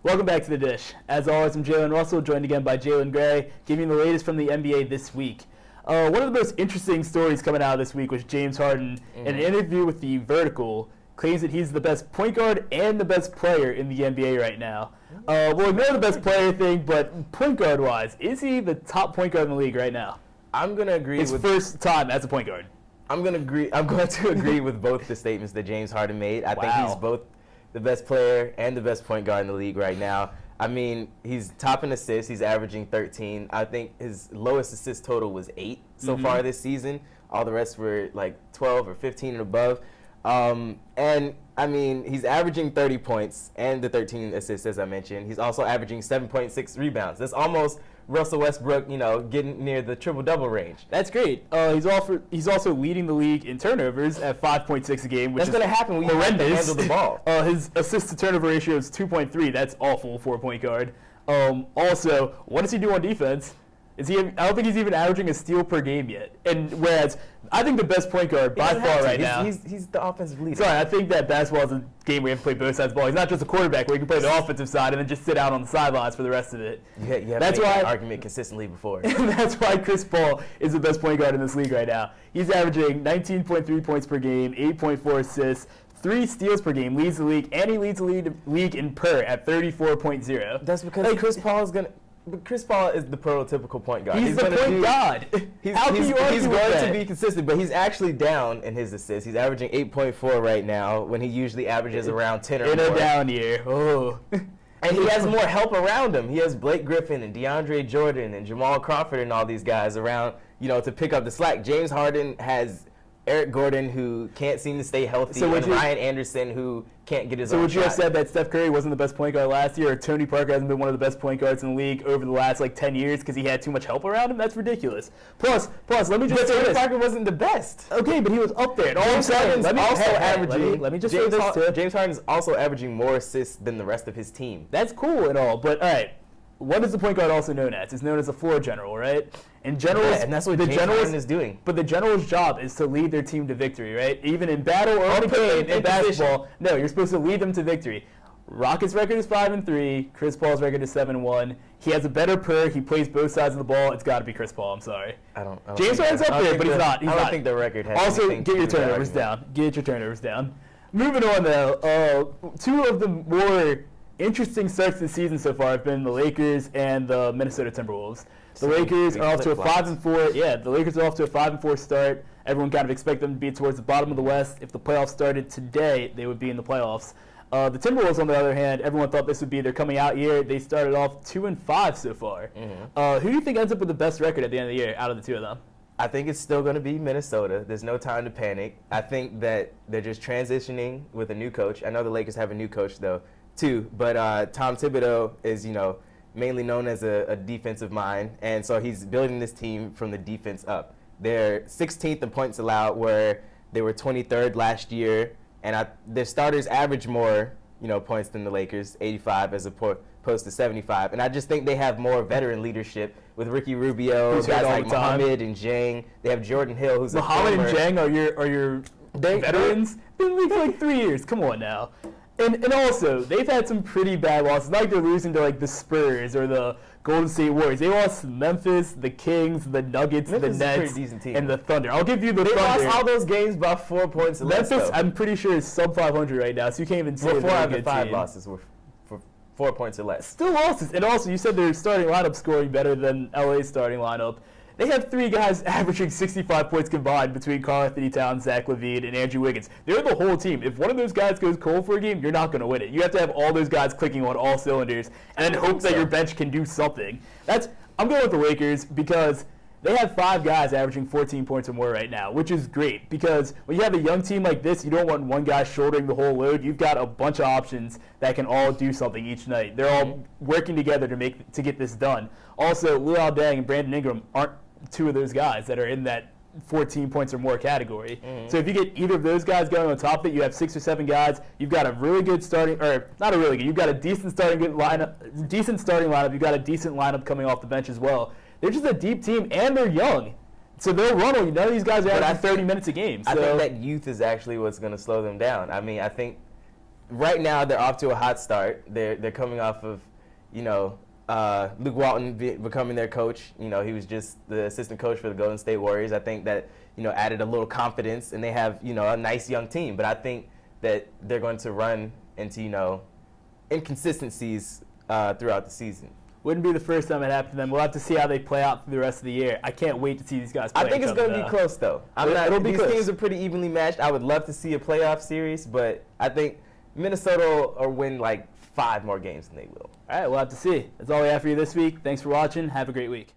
Welcome back to The Dish. As always, I'm Jalen Russell, joined again by Jalen Gray, giving you the latest from the NBA this week. One of the most interesting stories coming out this week was James Harden, in an interview with The Vertical, claims that he's the best point guard and the best player in the NBA right now. We'll ignore the best player thing, but point guard-wise, is he the top point guard in the league right now? I'm going to agree His first time as a point guard. I'm going to agree with both the statements that James Harden made. I think he's both the best player and the best point guard in the league right now. I mean, he's top in assists. He's averaging 13. I think his lowest assist total was 8 so far this season. All the rest were like 12 or 15 and above. And, I mean, he's averaging 30 points and the 13 assists, as I mentioned. He's also averaging 7.6 rebounds. That's almost Russell Westbrook, getting near the triple-double range. That's great. He's also leading the league in turnovers at 5.6 a game, which That's going to happen when you have to handle the ball. His assist-to-turnover ratio is 2.3. That's awful for a point guard. Also, what does he do on defense? I don't think he's even averaging a steal per game yet. And whereas I think the best point guard by far right now. He's the offensive leader. Sorry, I think that basketball is a game where you have to play both sides of the ball. He's not just a quarterback where you can play the offensive side and then just sit out on the sidelines for the rest of it. You have made that argument consistently before. And that's why Chris Paul is the best point guard in this league right now. He's averaging 19.3 points per game, 8.4 assists, 3 steals per game, leads the league, and he leads the league in per at 34.0. That's because Chris Paul is the prototypical point guard. He's the point guard. He's going to be consistent, but he's actually down in his assists. He's averaging 8.4 right now when he usually averages around 10 or more. In a down year. Oh. And he has more help around him. He has Blake Griffin and DeAndre Jordan and Jamal Crawford and all these guys around, to pick up the slack. James Harden has Eric Gordon, who can't seem to stay healthy, and Ryan Anderson, who can't get his own shot. So would you have said that Steph Curry wasn't the best point guard last year, or Tony Parker hasn't been one of the best point guards in the league over the last 10 years because he had too much help around him? That's ridiculous. Plus, let me just say this. Tony Parker wasn't the best. Okay, but he was up there. James Harden's also averaging. Let me just say this too. James Harden's also averaging more assists than the rest of his team. That's cool and all, but all right. What is the point guard also known as? It's known as a floor general, right? And that's what James Harden is doing. But the general's job is to lead their team to victory, right? Even in battle or in a game in basketball, no, you're supposed to lead them to victory. Rockets' record is 5-3. Chris Paul's record is 7-1. He has a better per. He plays both sides of the ball. It's got to be Chris Paul. I'm sorry. I don't James Harden's up there, but he's not. I don't think the record has. Also, get your turnovers down. Get your turnovers down. Moving on though, two of the more interesting starts this season so far have been the Lakers and the Minnesota Timberwolves. The Lakers are off to a 5-4. Yeah, the Lakers are off to a 5-4 start. Everyone kind of expect them to be towards the bottom of the West. If the playoffs started today, they would be in the playoffs. The Timberwolves, on the other hand, everyone thought this would be their coming out year. They started off 2-5 so far. Who do you think ends up with the best record at the end of the year out of the two of them? I think it's still going to be Minnesota. There's no time to panic. I think that they're just transitioning with a new coach. I know the Lakers have a new coach though, too, but Tom Thibodeau is, mainly known as a defensive mind, and so he's building this team from the defense up. They're 16th in points allowed, where they were 23rd last year, and their starters average more, points than the Lakers, 85 as opposed to 75. And I just think they have more veteran leadership with Ricky Rubio, guys like Muhammad and Jang. They have Jordan Hill, who's Muhammad and Jang are your veterans. Been in the league for 3 years. Come on now. And also, they've had some pretty bad losses. Not like they're losing to the Spurs or the Golden State Warriors. They lost to Memphis, the Kings, the Nuggets, the Nets, and the Thunder. I'll give you the Thunder. They lost all those games by 4 points. Memphis, I'm pretty sure, is sub 500 right now, so you can't even say 4 out of the 5 losses were for 4 points or less. Still losses. And also, you said their starting lineup scoring better than LA's starting lineup. They have 3 guys averaging 65 points combined between Karl-Anthony Towns, Zach LaVine, and Andrew Wiggins. They're the whole team. If one of those guys goes cold for a game, you're not going to win it. You have to have all those guys clicking on all cylinders and then hope that your bench can do something. I'm going with the Lakers because they have 5 guys averaging 14 points or more right now, which is great because when you have a young team like this, you don't want one guy shouldering the whole load. You've got a bunch of options that can all do something each night. They're all working together to get this done. Also, Luol Deng and Brandon Ingram aren't 2 of those guys that are in that 14 points or more category. So if you get either of those guys going on top of it, you have 6 or 7 guys. You've got a really good starting, or not a really good. You've got a decent starting lineup. You've got a decent lineup coming off the bench as well. They're just a deep team, and they're young. So they'll run on you. None of these guys are averaging 30 minutes a game. So I think that youth is actually what's going to slow them down. I mean, I think right now they're off to a hot start. They're coming off of, Luke Walton becoming their coach. He was just the assistant coach for the Golden State Warriors. I think that, added a little confidence, and they have, a nice young team. But I think that they're going to run into, inconsistencies throughout the season. Wouldn't be the first time it happened to them. We'll have to see how they play out through the rest of the year. I can't wait to see these guys play. I think it's going to be close, though. These close. teams are pretty evenly matched. I would love to see a playoff series, but I think Minnesota will win like 5 more games than they will. All right, we'll have to see. That's all we have for you this week. Thanks for watching. Have a great week.